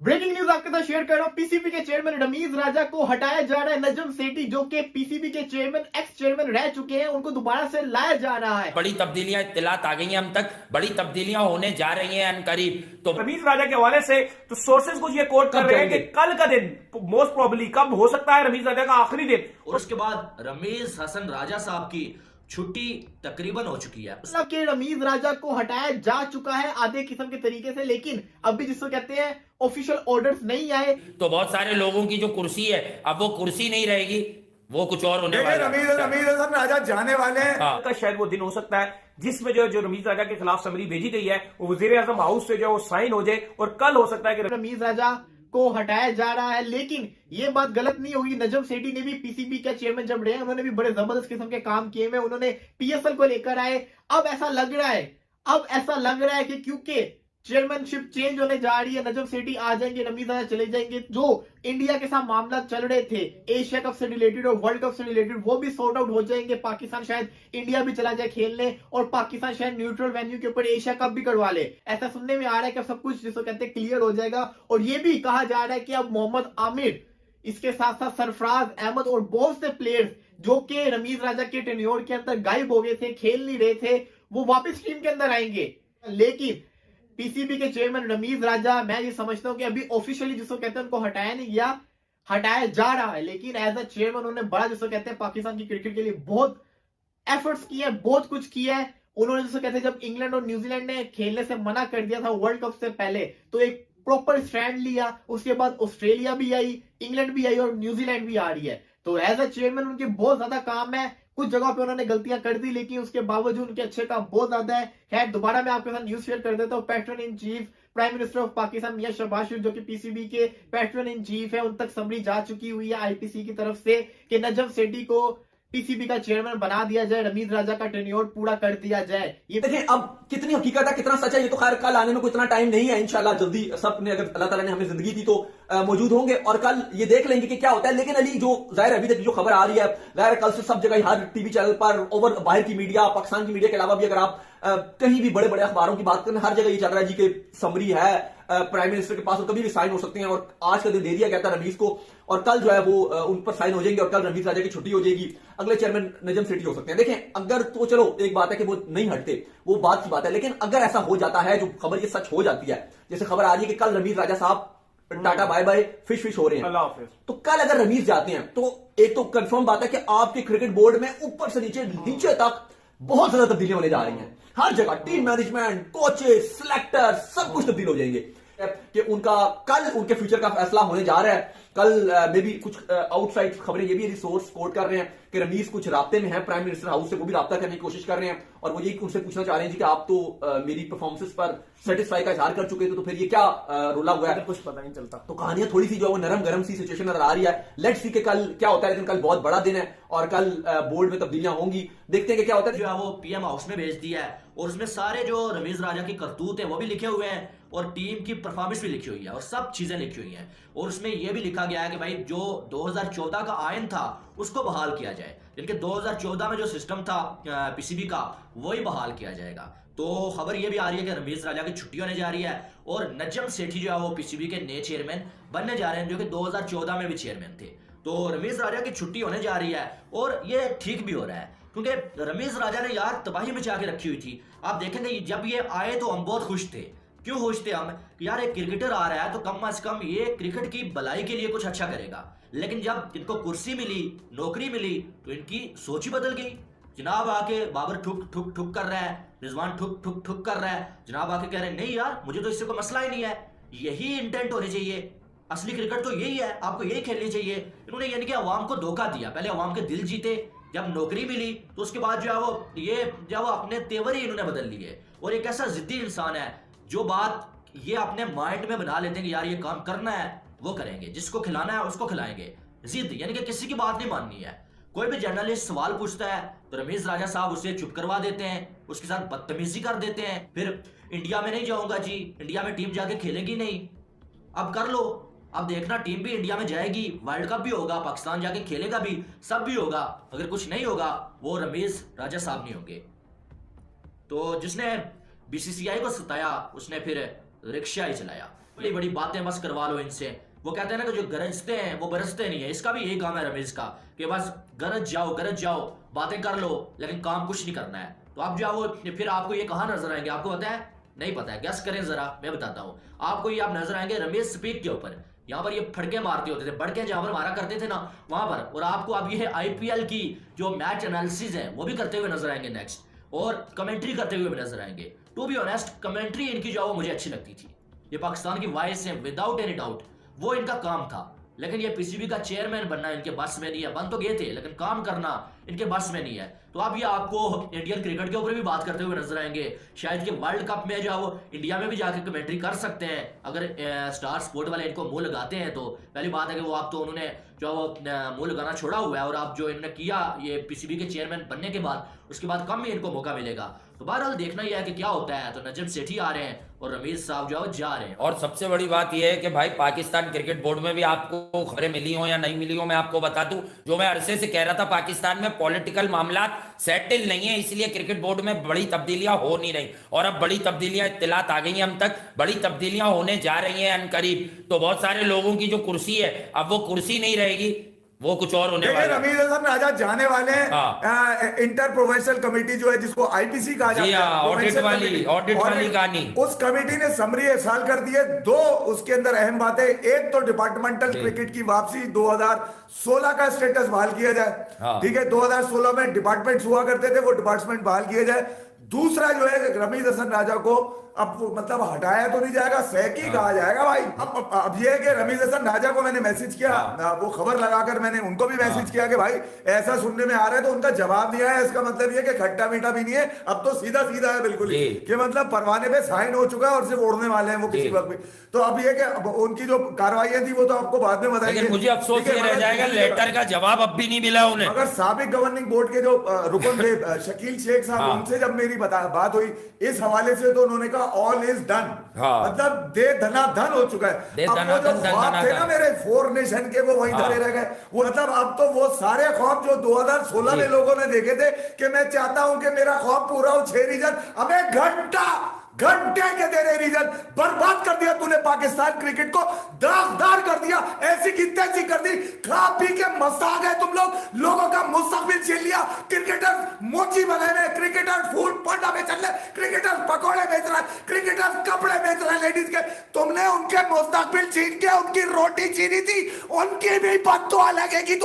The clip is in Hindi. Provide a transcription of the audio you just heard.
ब्रेकिंग न्यूज आपके साथ शेयर कर रहा हूं। पीसीबी के चेयरमैन रमीज राजा को हटाया जा रहा है। नजम सेठी जो कि पीसीबी के चेयरमैन एक्स चेयरमैन रह चुके हैं, उनको दोबारा से लाया जा रहा है। बड़ी तब्दीलियां इत्तलात आ गई हैं, हम तक बड़ी तब्दीलियां होने जा रही हैं अनकरीब। तो रमीज राजा के हवाले से तो सोर्सेज कुछ ये कोट कर रहे हैं कि कल का दिन मोस्ट प्रोबेबली कब हो सकता है रमीज राजा का आखिरी दिन। और उसके बाद रमीज हसन राजा साहब की छुट्टी तकरीबन हो चुकी है। मतलब कि रमीज राजा को हटाया जा चुका है आधे किस्म के तरीके से, लेकिन अभी जिसको कहते हैं ऑफिशियल ऑर्डर्स नहीं आए। तो बहुत सारे लोगों की जो कुर्सी है, अब वो कुर्सी नहीं रहेगी, वो कुछ और होने वाला है। रमीज हसन राजा जाने वाले हैं। हाँ। का शायद वो दिन हो सकता है जिसमें जो रमीज राजा के खिलाफ समरी भेजी गई है वो वजीर आजम हाउस से जो वो साइन हो जाए, और कल हो सकता है कि रमीज राजा को हटाया जा रहा है। लेकिन ये बात गलत नहीं होगी। नजम सेठी ने भी पीसीबी का चेयरमैन जब रहे, उन्होंने भी बड़े जबरदस्त किस्म के काम किए हुए। उन्होंने पीएसएल को लेकर आए। अब ऐसा लग रहा है कि क्योंकि चेयरमैनशिप चेंज होने जा रही है, नजम सेठी आ जाएंगे, रमीज राजा चले जाएंगे। जो इंडिया के साथ मामला चल रहे थे एशिया कप से रिलेटेड और वर्ल्ड कप से रिलेटेड, वो भी सॉर्ट आउट हो जाएंगे। पाकिस्तान शायद इंडिया भी चला जाए खेलने, और पाकिस्तान शायद न्यूट्रल वेन्यू के ऊपर एशिया कप भी करवा ले। ऐसा सुनने में आ रहा है कि सब कुछ जिसको कहते हैं क्लियर हो जाएगा। और ये भी कहा जा रहा है कि अब मोहम्मद आमिर, इसके साथ साथ सरफराज अहमद और बहुत से प्लेयर्स जो कि रमीज राजा के टेन्योर के अंदर गायब हो गए थे, खेल नहीं रहे थे, वो वापस टीम के अंदर आएंगे। लेकिन पीसीबी के चेयरमैन रमीज राजा, मैं ये समझता हूं कि अभी ऑफिशियली जिसको कहते हैं उनको हटाया नहीं गया, हटाया जा रहा है। लेकिन एज अ चेयरमैन उन्होंने बड़ा जिसको कहते हैं पाकिस्तान की क्रिकेट के लिए बहुत एफर्ट्स किए हैं, बहुत कुछ किया है। उन्होंने जिसको कहते हैं जब इंग्लैंड और न्यूजीलैंड ने खेलने से मना कर दिया था वर्ल्ड कप से पहले, तो एक प्रॉपर स्टैंड लिया। उसके बाद ऑस्ट्रेलिया भी आई, इंग्लैंड भी आई और न्यूजीलैंड भी आ रही है। तो एज अ चेयरमैन उनके बहुत ज्यादा काम है। कुछ जगह पे उन्होंने गलतियां कर दी, लेकिन उसके बावजूद उनके अच्छे काम बहुत ज्यादा है। खैर, दोबारा मैं आपके साथ न्यूज शेयर कर देता हूँ। Patron in chief prime minister of Pakistan Mian Shehbaz Sharif, जो कि पीसीबी के पैट्रन इन चीफ है, उन तक समरी जा चुकी हुई है आईपीसी की तरफ से कि नजम सेठी को पीसीबी का चेयरमैन बना दिया जाए, रमीज राजा का टेन्योर पूरा कर दिया जाए। ये देखिए अब कितनी हकीकत है, कितना सच है, ये तो खैर कल आने में कोई इतना टाइम नहीं है। इंशाल्लाह जल्दी सब ने, अगर अल्लाह ताला ने हमें जिंदगी दी तो मौजूद होंगे और कल ये देख लेंगे कि क्या होता है। लेकिन अली, जो जाहिर अभी तक जो खबर आ रही है, जाहिर कल से सब जगह हर टीवी चैनल पर, ओवर बाहर की मीडिया, पाकिस्तान की मीडिया के अलावा भी अगर आप कहीं भी बड़े बड़े अखबारों की बात करें, हर जगह ये चल रहा है जी कि समरी है प्राइम मिनिस्टर के पास और कभी भी साइन हो सकते हैं। और आज का दिन दे दिया गया था रमीज को, और कल जो है वो उन पर साइन हो जाएंगे और कल रमीज राजा की छुट्टी हो जाएगी। अगले चेयरमैन नजम सेठी हो सकते हैं। देखें, अगर तो चलो एक बात है कि वो नहीं हटते, वो बात की बात है, लेकिन अगर ऐसा हो जाता है, जो खबर ये सच हो जाती है, जैसे खबर आ रही है कि कल रमीज राजा साहब टाटा बाय बाय फिश हो रहे हैं, तो कल अगर रमीज जाते हैं तो एक तो कंफर्म बात है कि आपके क्रिकेट बोर्ड में ऊपर से नीचे तक बहुत ज्यादा तब्दीलियां होने जा रही हैं। हर जगह टीम मैनेजमेंट, कोचेस, सिलेक्टर, सब कुछ तब्दील हो जाएंगे कि उनका कल उनके फ्यूचर का फैसला होने जा रहा है। कल मे बी कुछ आउटसाइड खबरें ये भी रिसोर्स कोट कर रहे हैं कि रमीज कुछ राब्ते में है प्राइम मिनिस्टर हाउस से, वो भी राब्ता करने की कोशिश कर रहे हैं और वो यही उनसे पूछना चाह रहे हैं जी कि आप तो मेरी परफॉर्मेंस पर सेटिस्फाई का इजहार कर चुके थे, तो फिर ये क्या रोला हुआ है, कुछ पता नहीं चलता। तो कहानियां थोड़ी सी जो है वो नरम गरम सी सिचुएशन नजर आ रही है। लेट्स सी कि कल क्या होता है। लेकिन कल बहुत बड़ा दिन है और कल बोर्ड में तब्दीलियां होंगी, देखते हैं कि क्या होता है। जो है वो पीएम हाउस में भेज दिया है और उसमें सारे जो रमीज राजा की करतूत है वो भी लिखे हुए हैं और टीम की परफॉर्मेंस भी लिखी हुई है और सब चीजें लिखी हुई हैं। और उसमें यह भी लिखा गया है कि भाई जो 2014 का आयन था उसको बहाल किया जाए, जिनके 2014 में जो सिस्टम था पीसीबी का वही बहाल किया जाएगा। तो खबर यह भी आ रही है कि रमीज राजा की छुट्टी होने जा रही है और नजम सेठी जो है वो पीसीबी के नए चेयरमैन बनने जा रहे हैं, जो कि 2014 में भी चेयरमैन थे। तो रमीज राजा की छुट्टी होने जा रही है और ये ठीक भी हो रहा है, क्योंकि रमीज राजा ने यार तबाही मचा के रखी हुई थी। आप देखेंगे जब ये आए तो हम बहुत खुश थे। क्यों खुश थे हम कि यार एक क्रिकेटर आ रहा है तो कम से कम ये क्रिकेट की भलाई के लिए कुछ अच्छा करेगा। लेकिन जब इनको कुर्सी मिली, नौकरी मिली, तो इनकी सोच ही बदल गई। जनाब आके बाबर ठुक ठुक ठुक कर रहा है, रिजवान ठुक ठुक ठुक कर रहा है, जनाब आके कह रहे हैं नहीं यार मुझे तो इससे कोई मसला ही नहीं है, यही इंटेंट होनी चाहिए, असली क्रिकेट तो यही है, आपको यही खेलनी चाहिए। इन्होंने यानी कि अवाम को धोखा दिया, पहले अवाम के दिल जीते, जब नौकरी मिली तो उसके बाद जो है वो ये जो वो अपने तेवर ही इन्होंने बदल लिए। और एक ऐसा जिद्दी इंसान है जो बात ये अपने माइंड में बना लेते हैं कि यार ये काम करना है वो करेंगे, जिसको खिलाना है उसको खिलाएंगे। जिद यानी कि किसी की बात नहीं माननी है। कोई भी जर्नलिस्ट सवाल पूछता है तो रमीज राजा साहब उसे चुप करवा देते हैं, उसके साथ बदतमीजी कर देते हैं। फिर इंडिया में नहीं जाऊंगा जी, इंडिया में टीम जाके खेलेगी नहीं। अब कर लो, अब देखना टीम भी इंडिया में जाएगी, वर्ल्ड कप भी होगा, पाकिस्तान जाके खेलेगा भी, सब भी होगा। अगर कुछ नहीं होगा वो रमीज राजा साहब नहीं होंगे। तो जिसने बीसीसीआई को सताया उसने फिर रिक्शा ही चलाया। बड़ी बड़ी बातें बस करवा लो इनसे। वो कहते हैं ना कि जो गरजते हैं वो बरसते नहीं है। इसका भी यही काम है रमीज का कि बस गरज जाओ बातें कर लो लेकिन काम कुछ नहीं करना है। तो आप जाओ, फिर आपको ये कहाँ नजर आएंगे, आपको पता है? नहीं पता है? गैस करें जरा, मैं बताता हूँ आपको। ये आप नजर आएंगे रमेश स्पीक के ऊपर। यहाँ पर ये फड़के मारते होते थे, बड़के जहां पर मारा करते थे ना वहां पर। और आपको अब ये आईपीएल की जो मैच एनालिसिस है वो भी करते हुए नजर आएंगे नेक्स्ट, और कमेंट्री करते हुए भी नजर आएंगे। टू बी ऑनेस्ट कमेंट्री इनकी जो है वो मुझे अच्छी लगती थी। ये पाकिस्तान की वॉइस है विदाउट एनी डाउट, वो इनका काम था। लेकिन ये पीसीबी का चेयरमैन बनना इनके बस में नहीं है। बन तो गए थे लेकिन काम करना इनके बस में नहीं है। तो अब ये आपको इंडियन क्रिकेट के ऊपर भी बात करते हुए नजर आएंगे। शायद कि वर्ल्ड कप में जो वो इंडिया में भी जाके कमेंट्री कर सकते हैं अगर स्टार स्पोर्ट वाले इनको मुंह लगाते हैं। तो पहली बात है कि वो आप तो उन्होंने जो वो मुंह लगाना छोड़ा हुआ है, और आप जो इन्होंने किया ये पीसीबी के चेयरमैन बनने के बाद, उसके बाद कम ही इनको मौका मिलेगा। तो बहरहाल देखना ही है कि क्या होता है। तो नजम सेठी आ रहे हैं और रमीज साहब जो है जा रहे हैं। और सबसे बड़ी बात यह है कि भाई पाकिस्तान क्रिकेट बोर्ड में भी आपको खबरें मिली हो या नहीं मिली हो, मैं आपको बता दूं, जो मैं अरसे से कह रहा था पाकिस्तान में पॉलिटिकल मामला सेटल नहीं है, इसलिए क्रिकेट बोर्ड में बड़ी तब्दीलियां हो नहीं रही। और अब बड़ी तब्दीलियां इत्तलात आ गई हैं, हम तक बड़ी तब्दीलियां होने जा रही हैं अनकरीब। तो बहुत सारे लोगों की जो कुर्सी है अब वो कुर्सी नहीं रहेगी, वो कुछ और होने वाला है। रमीज हसन राजा जाने वाले हैं इंटर प्रोफेशनल कमेटी जो है जिसको आईपीसी कहा जाता है, ऑडिट वाली कहानी। उस कमेटी ने समरी इरसाल कर दी है। दो उसके अंदर अहम बातें, एक तो डिपार्टमेंटल क्रिकेट की वापसी, 2016 का स्टेटस बहाल किया जाए। ठीक है, 2016 में डिपार्टमेंट हुआ करते थे, वो डिपार्टमेंट बहाल किए जाए। दूसरा जो है रमीज हसन राजा को अब मतलब हटाया तो नहीं जाएगा, सैकी कहा जाएगा भाई। अब ये है कि रमीज हसन राजा को मैंने मैसेज किया, वो खबर लगाकर मैंने उनको भी मैसेज किया कि भाई ऐसा सुनने में आ रहा है, तो उनका जवाब नहीं आया। इसका मतलब ये कि खट्टा मीठा भी नहीं है, अब तो सीधा सीधा है बिल्कुल ही कि मतलब परवाने पे साइन हो चुका है और सिर्फ उड़ने वाले हैं वो किसी वक्त भी। तो अब ये कि उनकी जो कार्रवाई थी वो तो आपको बाद में बताएंगे। मुझे अफसोस ये रह जाएगा लेटर का जवाब अब भी नहीं मिला उन्हें। अगर साबिक गवर्निंग बोर्ड के जो रुकन थे शकील शेख साहब, उनसे जब मेरी बात हुई इस हवाले से, तो उन्होंने कहा ऑल इज डन, मतलब दे धनाधन हो चुका है। अब वो जो ख्वाब थे ना मेरे 4 नेशन के, वो वहीं धरे रह गए। वो मतलब अब तो वो सारे ख्वाब जो 2016 में लोगों ने देखे थे कि मैं चाहता हूं कि मेरा ख्वाब पूरा हो 6 रीजन, हमें घंटे के तेरे रीजन बर्बाद कर दिया तूने। पाकिस्तान क्रिकेट को दागदार कर दिया, ऐसी की तैसी कर दी, खा पी के मस्त आ गए तुम लोग, लोगों का मुस्तकबिल छीन लिया। क्रिकेटर मोची बने हुए, क्रिकेटर फूल पंडा बेच रहे, क्रिकेटर पकौड़े बेच रहे, क्रिकेटर कपड़े बेच रहे लेडीज के। तुमने उनके मुस्तकबिल छीन के उनकी रोटी छीनी थी, उनकी भी बद्दुआ लगेगी।